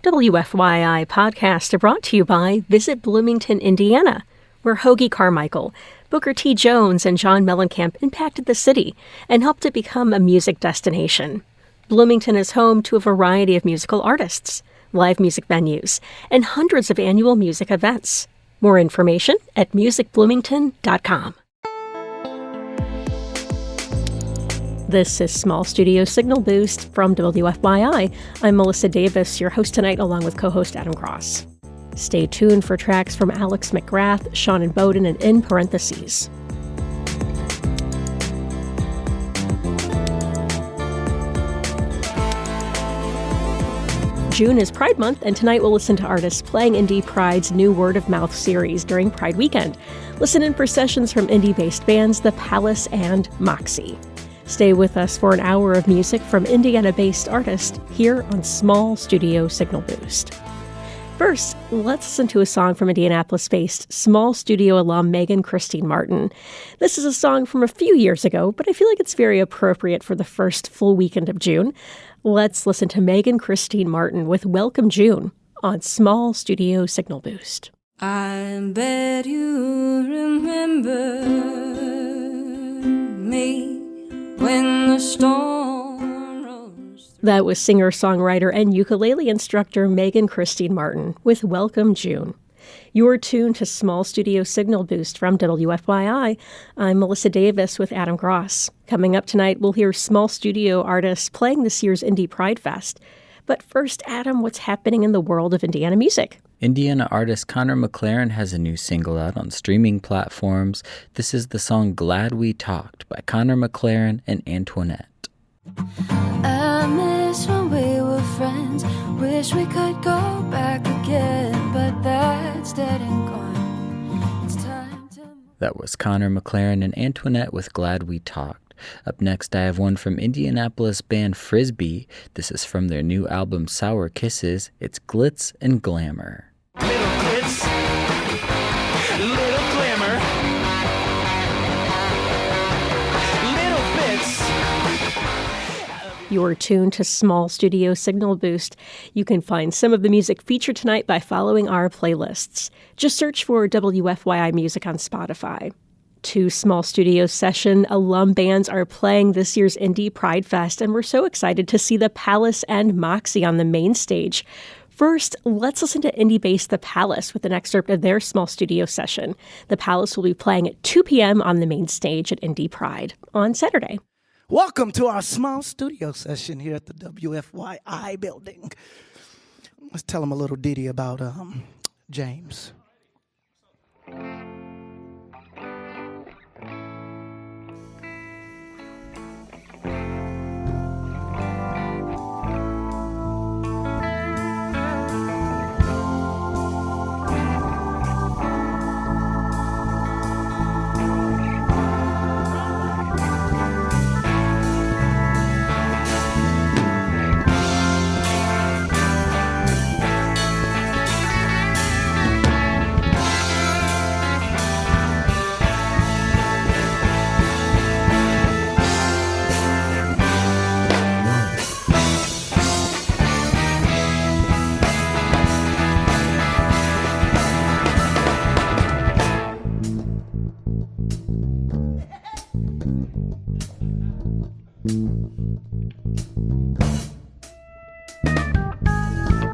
WFYI podcasts are brought to you by Visit Bloomington, Indiana, where Hoagie Carmichael, Booker T. Jones, and John Mellencamp impacted the city and helped it become a music destination. Bloomington is home to a variety of musical artists, live music venues, and hundreds of annual music events. More information at musicbloomington.com. This is Small Studio Signal Boost from WFYI. I'm Melissa Davis, your host tonight, along with co-host Adam Cross. Stay tuned for tracks from Alex McGrath, Sean and Bowden, and In Parentheses. June is Pride Month, and tonight we'll listen to artists playing Indy Pride's new Word of Mouth series during Pride Weekend. Listen in for sessions from indie-based bands The Palace and Moxie. Stay with us for an hour of music from Indiana-based artists here on Small Studio Signal Boost. First, let's listen to a song from Indianapolis-based Small Studio alum Megan Christine Martin. This is a song from a few years ago, but I feel like it's very appropriate for the first full weekend of June. Let's listen to Megan Christine Martin with Welcome June on Small Studio Signal Boost. I bet you remember me when the storm rose. That was singer-songwriter and ukulele instructor Megan Christine Martin with Welcome June. You're tuned to Small Studio Signal Boost from WFYI. I'm Melissa Davis with Adam Cross. Coming up tonight, we'll hear small studio artists playing this year's Indy Pride Fest. But first, Adam, what's happening in the world of Indiana music? Indiana artist Connor McLaren has a new single out on streaming platforms. This is the song Glad We Talked by Connor McLaren and Antoinette. I miss when we were friends. Wish we could go back again, but that's dead and gone. It's time to... That was Connor McLaren and Antoinette with Glad We Talked. Up next, I have one from Indianapolis band Frisbee. This is from their new album Sour Kisses. It's Glitz and Glamour. Little glitz, little glamour, little bits. You're tuned to Small Studio Signal Boost. You can find some of the music featured tonight by following our playlists. Just search for WFYI Music on Spotify. Two Small Studio Session alum bands are playing this year's Indy Pride Fest, and we're so excited to see The Palace and Moxie on the main stage. First, let's listen to indie-based The Palace with an excerpt of their small studio session. The Palace will be playing at 2 p.m. on the main stage at Indy Pride on Saturday. Welcome to our small studio session here at the WFYI building. Let's tell them a little ditty about James.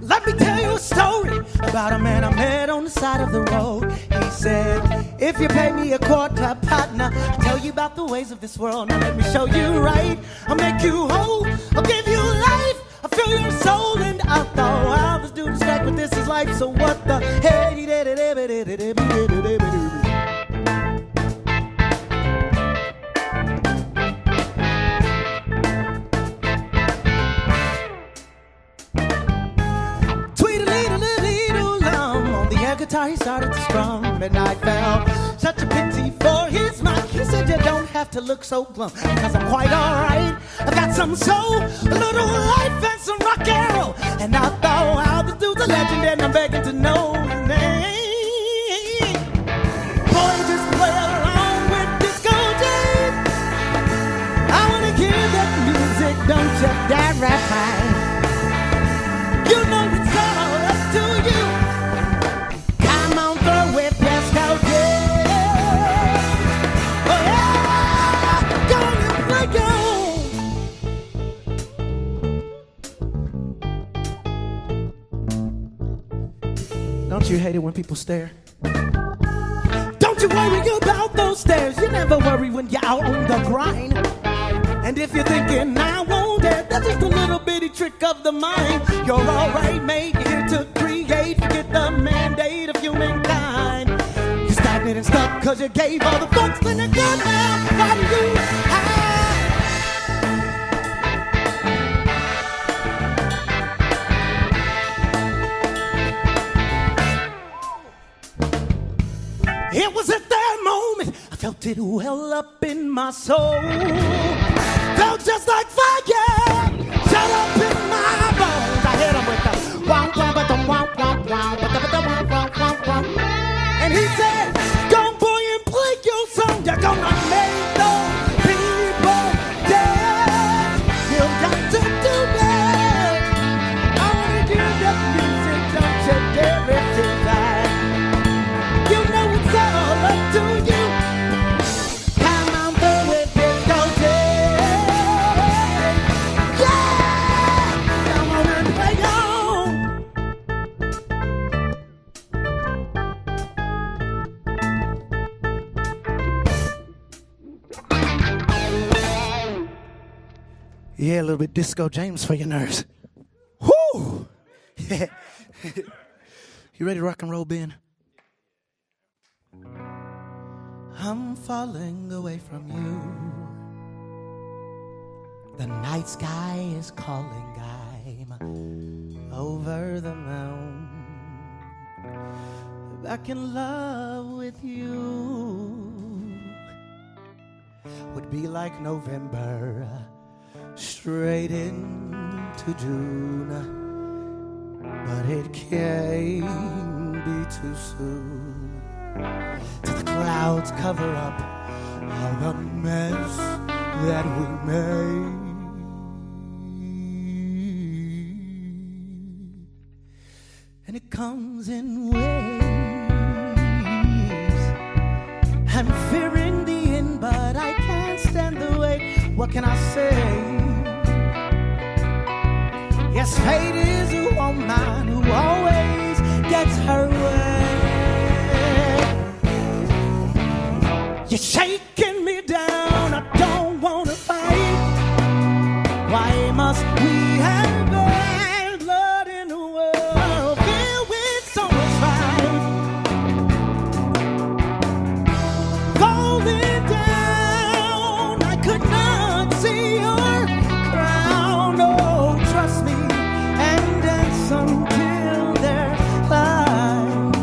Let me tell you a story about a man I met on the side of the road. He said, if you pay me a quarter, partner, I'll tell you about the ways of this world. Now let me show you right. I'll make you whole. I'll give you life. I'll fill your soul. And I thought, I was doing stack, but this is life. So what the hey? Guitar he started to strum, and I felt such a pity for his mind. He said, you don't have to look so glum, cause I'm quite alright. I got some soul, a little life, and some rock and roll. And I thought, wow, this dude's a legend, and I'm begging to know his name. Boy, just play along with Disco James. I wanna hear that music, don't you dare rap high. You know it's all Don't you hate it when people stare? Don't you worry about those stares. You never worry when you're out on the grind. And if you're thinking, I won't dare, that's just a little bitty trick of the mind. You're alright, mate, you're here to create. Forget the mandate of humankind. You're stagnant and stuck cause you gave all the fucks. When you're good now, why do you hide? It was at that moment I felt it well up in my soul. Felt just like fire, shut up in my bones. I hit him with the wow, wow, but the wow, wow, wow, but the wow, wow, wow, wow. And he said, go boy and play your song. You're gonna make those people dance. You got to do that. I wanna hear that music, don't you dare it to that. You know it's all up to you. Come on through with this, don't you? Yeah, a little bit Disco James for your nerves. Whoo! Yeah. You ready to rock and roll, Ben? I'm falling away from you. The night sky is calling. I'm over the moon. Back in love with you would be like November straight into June, but it can't be too soon. Till the clouds cover up all the mess that we made. And it comes in waves. I'm fearing the end, but I can't stand the wait. What can I say? Yes, fate is a woman who always gets her way. You're shaking me down, I don't wanna fight. Why must we have bad blood in the world filled with so much fight? Falling down, I could not see your crown. Oh, trust me and dance until there's light.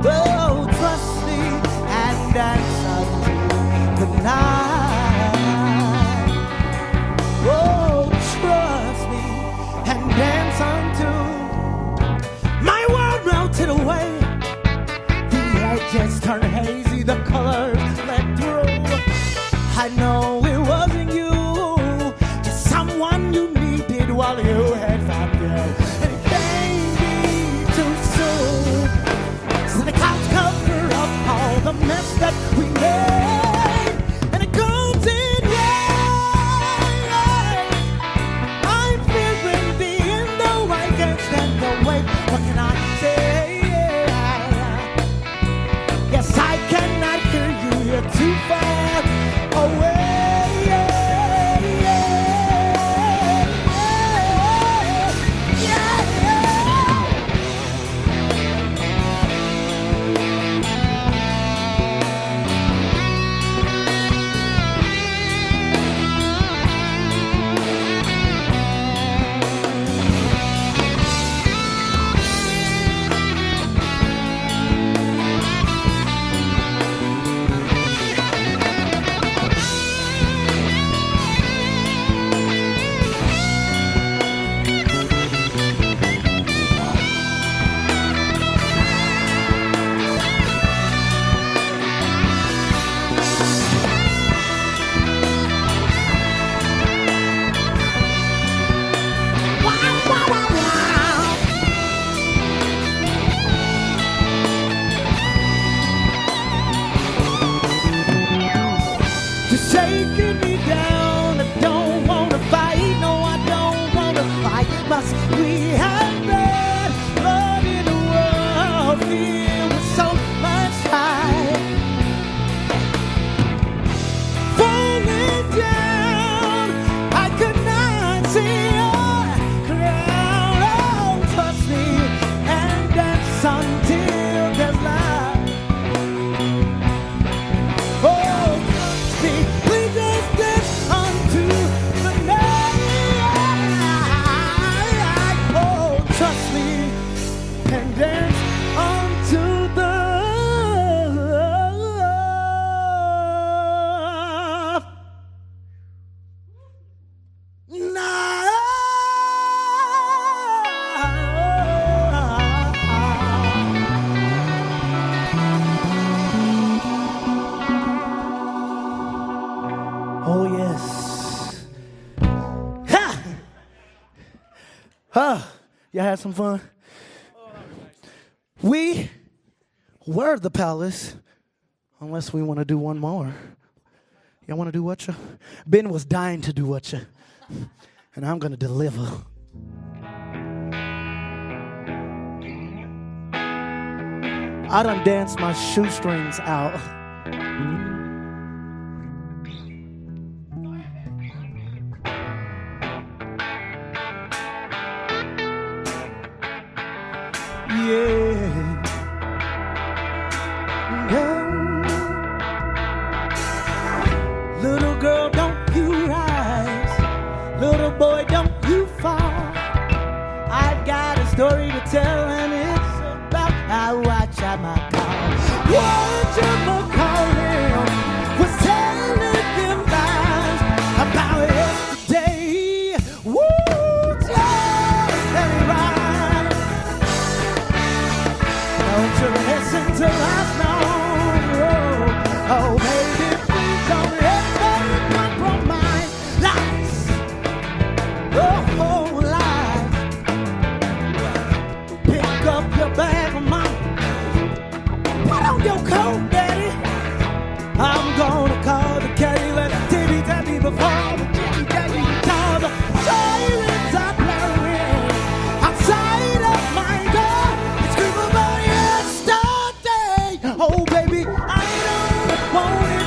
Oh, trust me and dance until the night. Oh, trust me and dance until my world melted away. The edges turned hazy, the colors bled through. I know it wasn't you, just someone you needed while you had found it. And it can't be too soon. So the clouds cover up all the mess that we made. And it comes in waves. I'm fearing the end, though I can't stand the wait. What can I say? Yes, I cannot hear you, you're too far away. You're shaking me down, I don't wanna fight. No, I don't wanna fight. Must we have bad blood in the world? trust me, and dance onto the oh yes. Ha! You had some fun? We were the palace, unless we want to do one more. Y'all want to do what you? Ben was dying to do what you, and I'm going to deliver. I done danced my shoestrings out. Yeah. No. Little girl, don't you rise. Little boy, don't you fall. I've got a story to tell, and it's about how I tried my car. What you call him was telling them lies about yesterday. Woo, just let it ride. Don't you listen to us, no. Oh, baby, please don't ever compromise. Lies, oh, lies. Pick up your bag of money. Put on your coat, daddy. I'm gonna call the Kelly, let the TV tell me before the Jimmy Daddy call the sirens are blaring outside of my door. It's scream about yesterday. Oh, baby, I don't want it.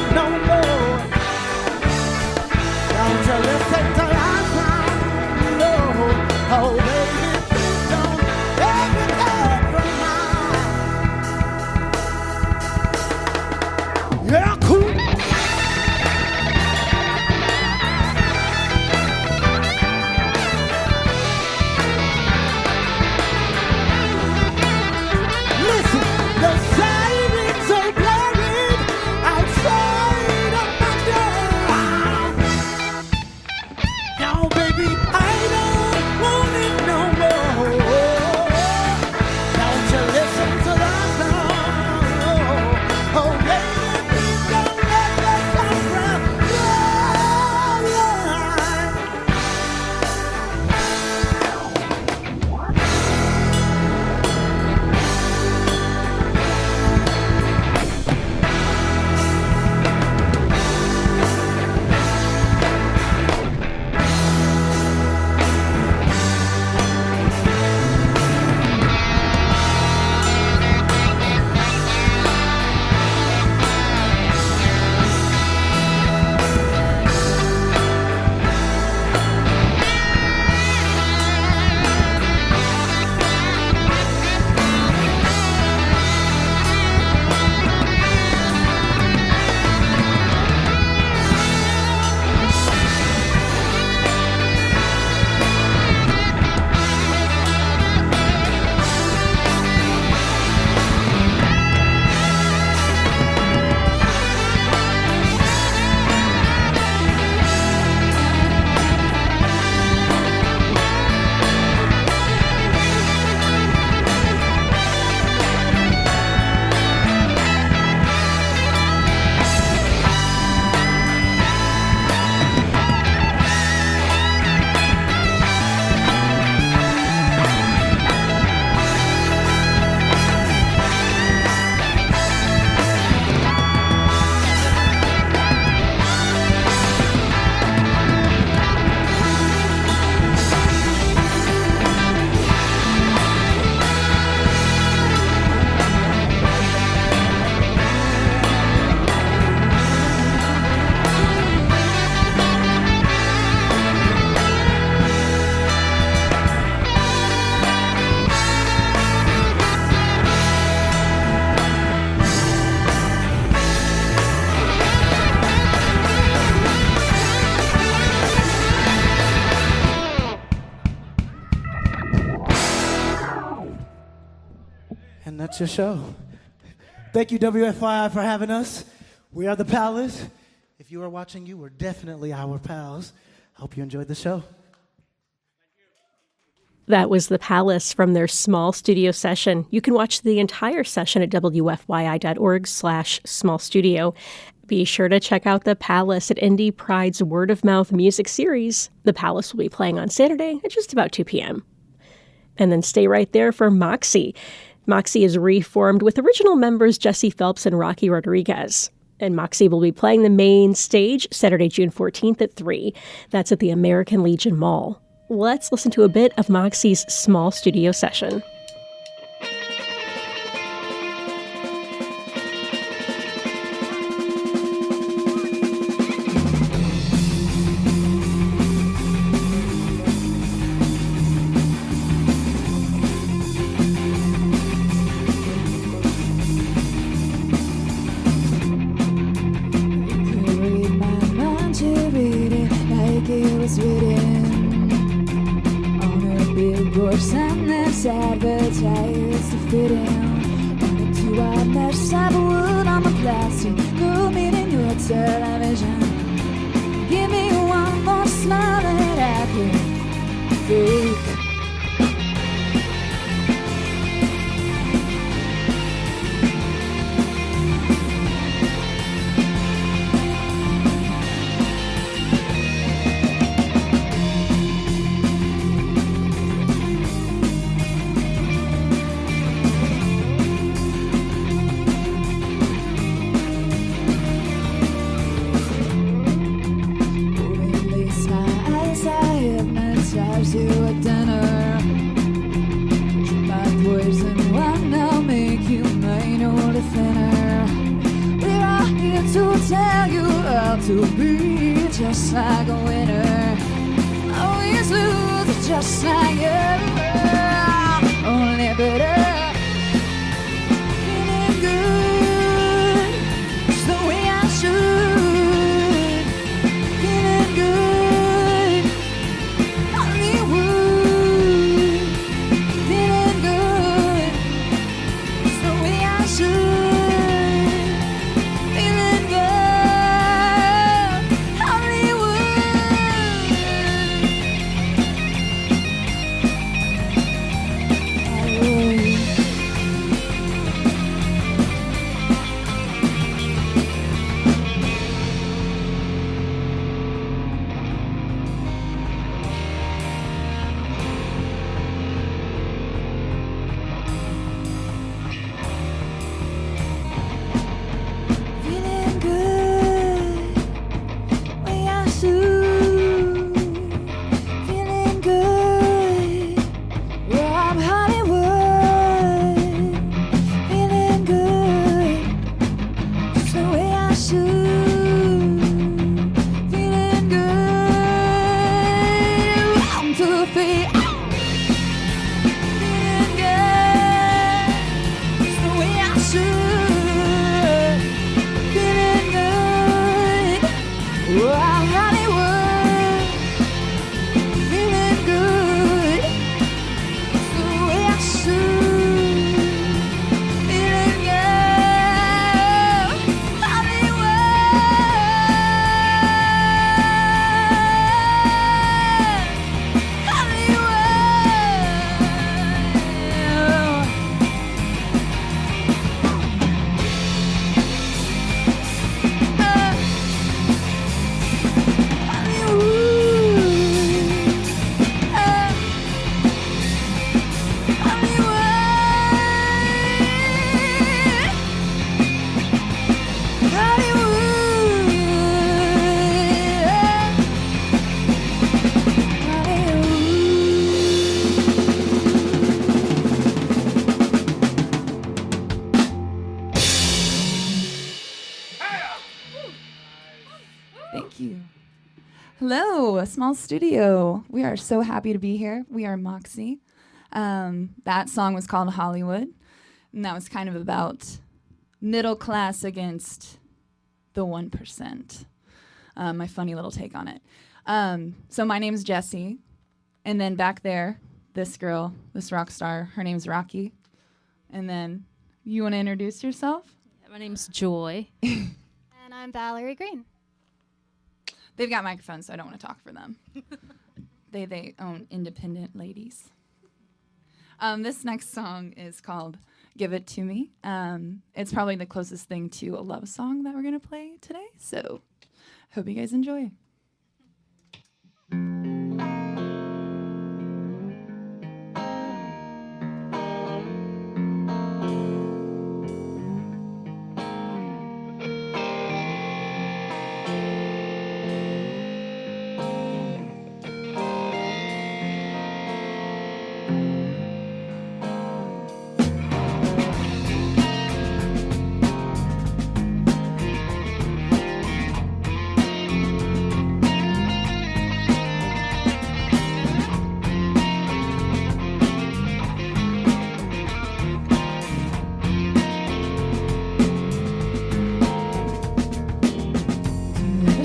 And that's your show. Thank you, WFYI, for having us. We are the Palace. If you are watching, you are definitely our pals. Hope you enjoyed the show. That was The Palace from their small studio session. You can watch the entire session at WFYI.org/small studio. Be sure to check out The Palace at Indy Pride's Word of Mouth music series. The Palace will be playing on Saturday at just about 2 p.m. And then stay right there for Moxie. Moxie is reformed with original members Jesse Phelps and Rocky Rodriguez. And Moxie will be playing the main stage Saturday, June 14th at 3. That's at the American Legion Mall. Let's listen to a bit of Moxie's small studio session. Advertised to fit in. Wanted to watch Cyberwood on the plastic. Go meeting your television. Give me one more smile and I can fake. To be just like a winner, always lose just like you. Only better, feeling good, it's the way I should. Feeling good, Hollywood. Feeling good, it's the way I should. Hello, Small Studio. We are so happy to be here. We are Moxie. That song was called Hollywood, and that was kind of about middle class against the 1%. My funny little take on it. So my name's Jessie, and then back there, this girl, this rock star, her name's Rocky, And then you want to introduce yourself? My name's Joy. And I'm Valerie Green. They've got microphones, so I don't want to talk for them. They own independent ladies. This next song is called Give It To Me. It's probably the closest thing to a love song that we're going to play today. So hope you guys enjoy.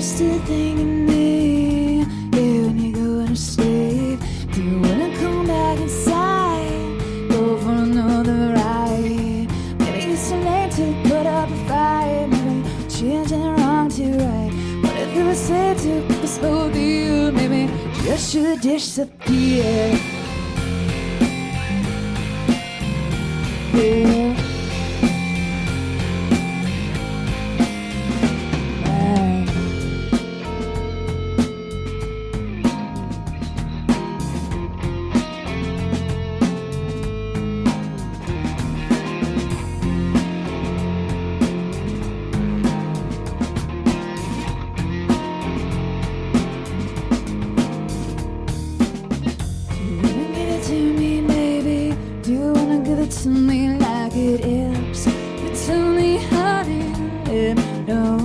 Still thinking me, yeah, when you go to sleep. Do you wanna come back inside? Go for another ride. Maybe it's too late to put up a fight. Maybe changing wrong to right. What if it was safe to keep a slow deal? Maybe just should disappear. Yeah. To me like it is. You tell me, honey, let me know.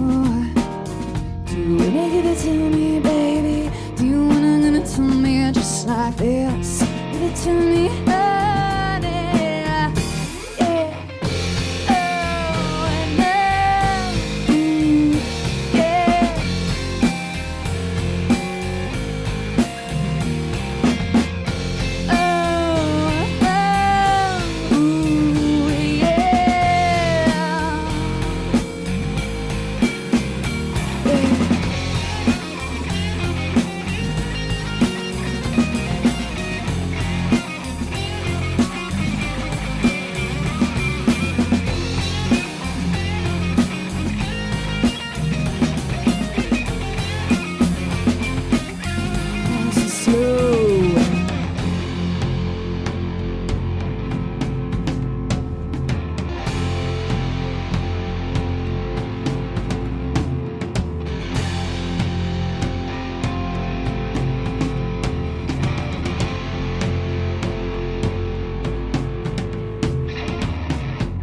Do you wanna give it to me, baby? Do you wanna give it to me just like this? Give it to me, honey. Yeah. Oh, and then, yeah.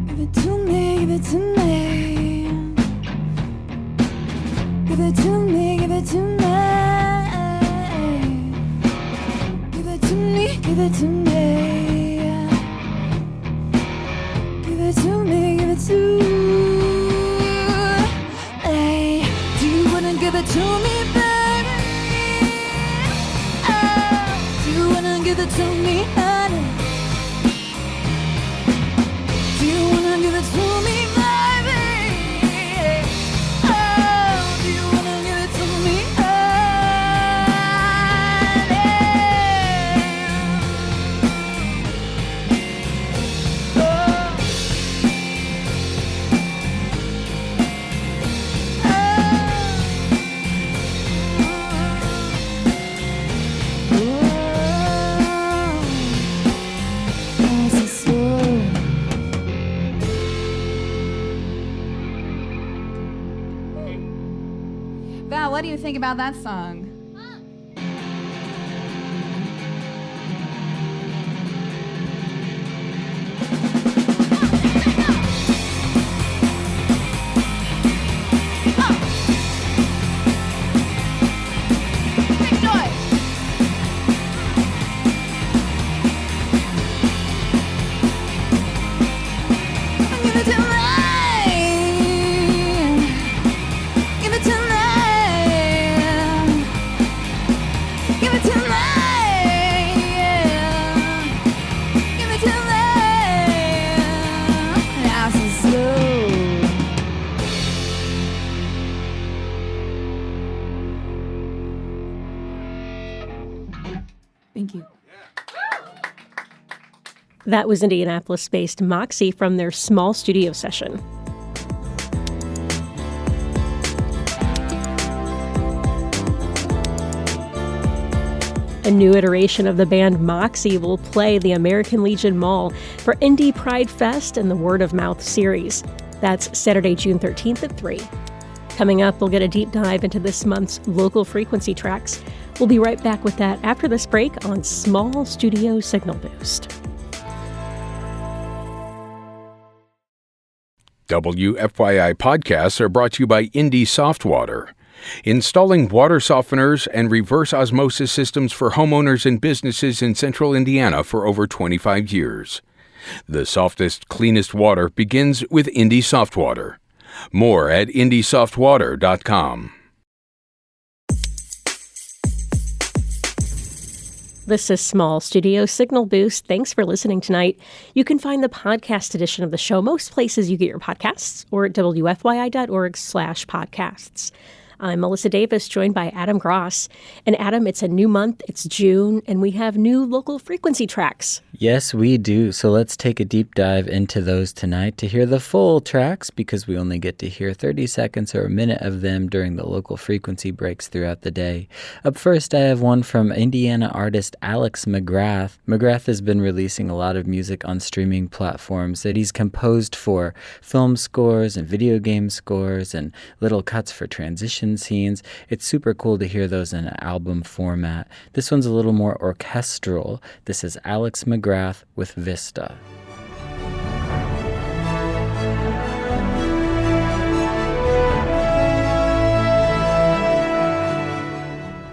Give it to me, give it to me. Give it to me, give it to me. Give it to me, give it to me. Give it to me, give it to me. Hey, do you wanna give it to me, baby? Oh, do you wanna give it to me, honey? Do you wanna give it to me, baby? Oh, do you wanna give it to me, Val, what do you think about that song? That was Indianapolis-based Moxie from their small studio session. A new iteration of the band Moxie will play the American Legion Mall for Indy Pride Fest and the Word of Mouth series. That's Saturday, June 13th at 3. Coming up, we'll get a deep dive into this month's local frequency tracks. We'll be right back with that after this break on Small Studio Signal Boost. WFYI podcasts are brought to you by Indy Softwater. Installing water softeners and reverse osmosis systems for homeowners and businesses in central Indiana for over 25 years. The softest, cleanest water begins with Indy Softwater. More at indysoftwater.com. This is Small Studio Signal Boost. Thanks for listening tonight. You can find the podcast edition of the show most places you get your podcasts or at wfyi.org/podcasts. I'm Melissa Davis, joined by Adam Gross. And Adam, it's a new month, it's June, and we have new local frequency tracks. Yes, we do. So let's take a deep dive into those tonight to hear the full tracks, because we only get to hear 30 seconds or a minute of them during the local frequency breaks throughout the day. Up first, I have one from Indiana artist Alex McGrath. McGrath has been releasing a lot of music on streaming platforms that he's composed for film scores and video game scores and little cuts for transition scenes. It's super cool to hear those in an album format. This one's a little more orchestral. This is Alex McGrath with Vista.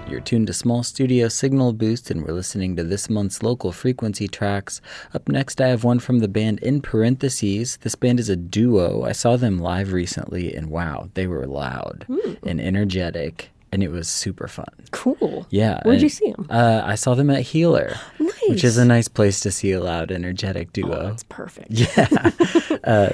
You're tuned to Small Studio Signal Boost, and we're listening to this month's local frequency tracks. Up next, I have one from the band In Parentheses. This band is a duo. I saw them live recently, and wow, they were loud and energetic, and it was super fun. Cool. Yeah. Where'd you see them? I saw them at Healer. Nice. Which is a nice place to see a loud, energetic duo. Oh, that's perfect. Yeah.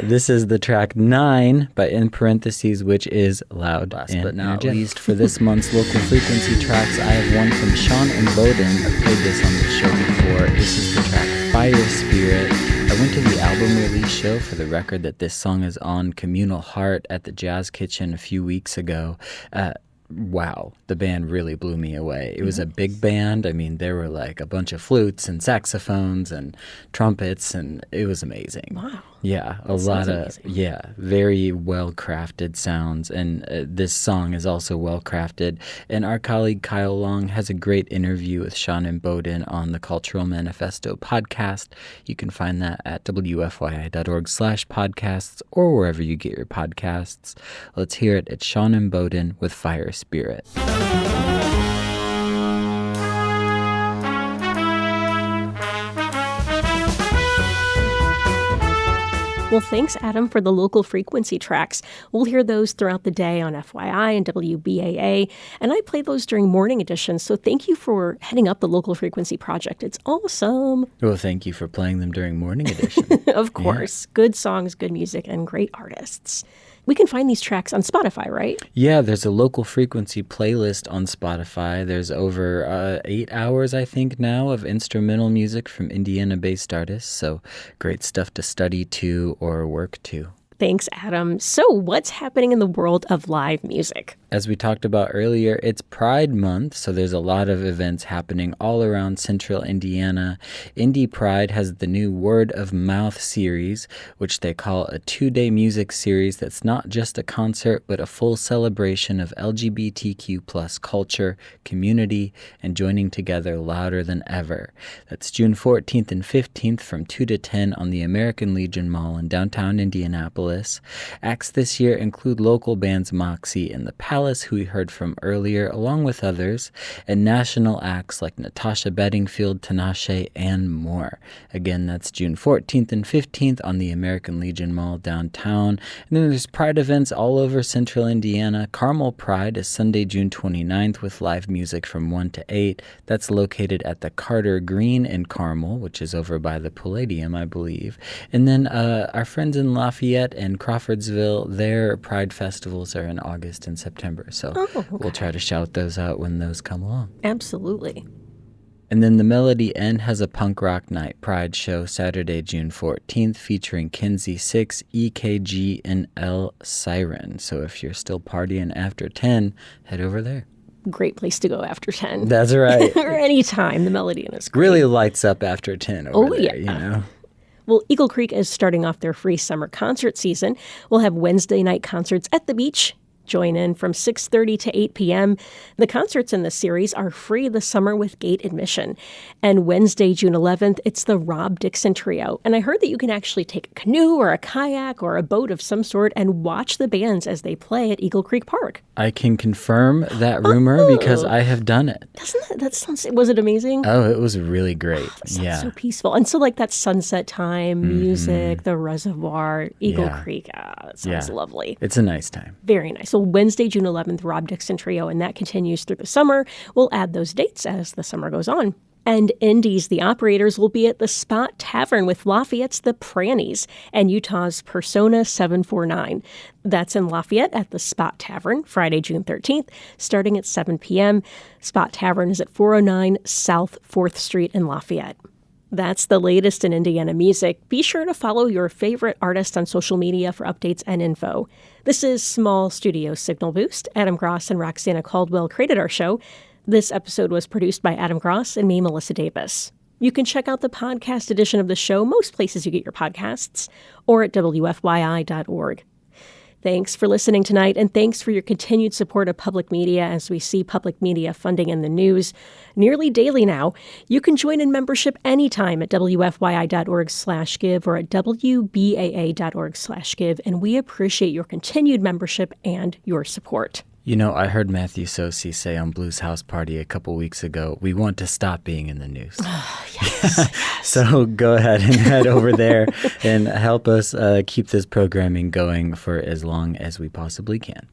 This is the track 9 by In Parentheses, which is loud. Last but not least, for this month's local frequency tracks, I have one from Sean and Bowden. I've played this on the show before. This is the track Fire Spirit. I went to the album release show for the record that this song is on Communal Heart at the Jazz Kitchen a few weeks ago. Wow, the band really blew me away. It was a big band. I mean, there were like a bunch of flutes and saxophones and trumpets, and it was amazing. Wow. Yeah, a lot of, very well-crafted sounds, and this song is also well-crafted. And our colleague Kyle Long has a great interview with Sean and Bowden on the Cultural Manifesto podcast. You can find that at wfyi.org/podcasts or wherever you get your podcasts. Let's hear it. It's Sean and Bowden with Fire Spirit. Well, thanks, Adam, for the local frequency tracks. We'll hear those throughout the day on FYI and WBAA, and I play those during morning editions, so thank you for heading up the local frequency project. It's awesome. Well, thank you for playing them during morning edition. Of course. Yeah. Good songs, good music, and great artists. We can find these tracks on Spotify, right? Yeah, there's a local frequency playlist on Spotify. There's over 8 hours, I think, now of instrumental music from Indiana-based artists. So great stuff to study to or work to. Thanks, Adam. So what's happening in the world of live music? As we talked about earlier, it's Pride Month, so there's a lot of events happening all around central Indiana. Indy Pride has the new Word of Mouth series, which they call a 2-day music series that's not just a concert, but a full celebration of LGBTQ plus culture, community, and joining together louder than ever. That's June 14th and 15th from 2 to 10 on the American Legion Mall in downtown Indianapolis. Acts this year include local bands Moxie and the Palace, who we heard from earlier, along with others, and national acts like Natasha Bedingfield, Tinashe, and more. Again, that's June 14th and 15th on the American Legion Mall downtown. And then there's Pride events all over central Indiana. Carmel Pride is Sunday, June 29th with live music from 1 to 8. That's located at the Carter Green in Carmel, which is over by the Palladium, I believe. And then our friends in Lafayette and Crawfordsville, their Pride festivals are in August and September. So we'll try to shout those out when those come along. Absolutely. And then the Melody Inn has a punk rock night pride show Saturday, June 14th, featuring Kinsey 6, EKG, and L Siren. So if you're still partying after 10, head over there. Great place to go after 10. That's right. Or any time. The Melody Inn is great. Really lights up after 10 over there, you know? Well, Eagle Creek is starting off their free summer concert season. We'll have Wednesday night concerts at the beach. Join in from 6:30 to 8 p.m. The concerts in this series are free this summer with gate admission. And Wednesday, June 11th, it's the Rob Dixon Trio. And I heard that you can actually take a canoe or a kayak or a boat of some sort and watch the bands as they play at Eagle Creek Park. I can confirm that rumor because I have done it. That sounds, was it amazing? Oh, it was really great. Sounds so peaceful. And so like that sunset time, music, the reservoir, Eagle Creek, it sounds lovely. It's a nice time. Very nice. So Wednesday, June 11th, Rob Dixon Trio, and that continues through the summer. We'll add those dates as the summer goes on. And Indy's The Operators will be at the Spot Tavern with Lafayette's The Prannies and Utah's Persona 749. That's in Lafayette at the Spot Tavern, Friday, June 13th, starting at 7 p.m. Spot Tavern is at 409 South 4th Street in Lafayette. That's the latest in Indiana music. Be sure to follow your favorite artist on social media for updates and info. This is Small Studio Signal Boost. Adam Gross and Roxana Caldwell created our show. This episode was produced by Adam Gross and me, Melissa Davis. You can check out the podcast edition of the show most places you get your podcasts or at WFYI.org. Thanks for listening tonight, and thanks for your continued support of public media as we see public media funding in the news nearly daily now. You can join in membership anytime at WFYI.org/give or at WBAA.org/give, and we appreciate your continued membership and your support. You know, I heard Matthew Sosi say on Blues House Party a couple weeks ago, we want to stop being in the news. Yes. So go ahead and head over there and help us keep this programming going for as long as we possibly can.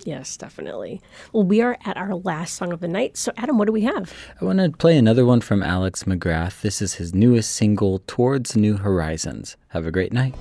Yes, definitely. Well, we are at our last song of the night. So, Adam, what do we have? I want to play another one from Alex McGrath. This is his newest single, Towards New Horizons. Have a great night.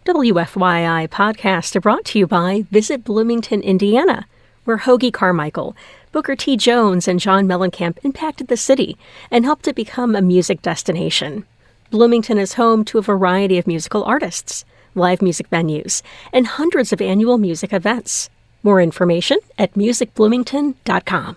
WFYI podcasts are brought to you by Visit Bloomington, Indiana, where Hoagie Carmichael, Booker T. Jones, and John Mellencamp impacted the city and helped it become a music destination. Bloomington is home to a variety of musical artists, live music venues, and hundreds of annual music events. More information at musicbloomington.com.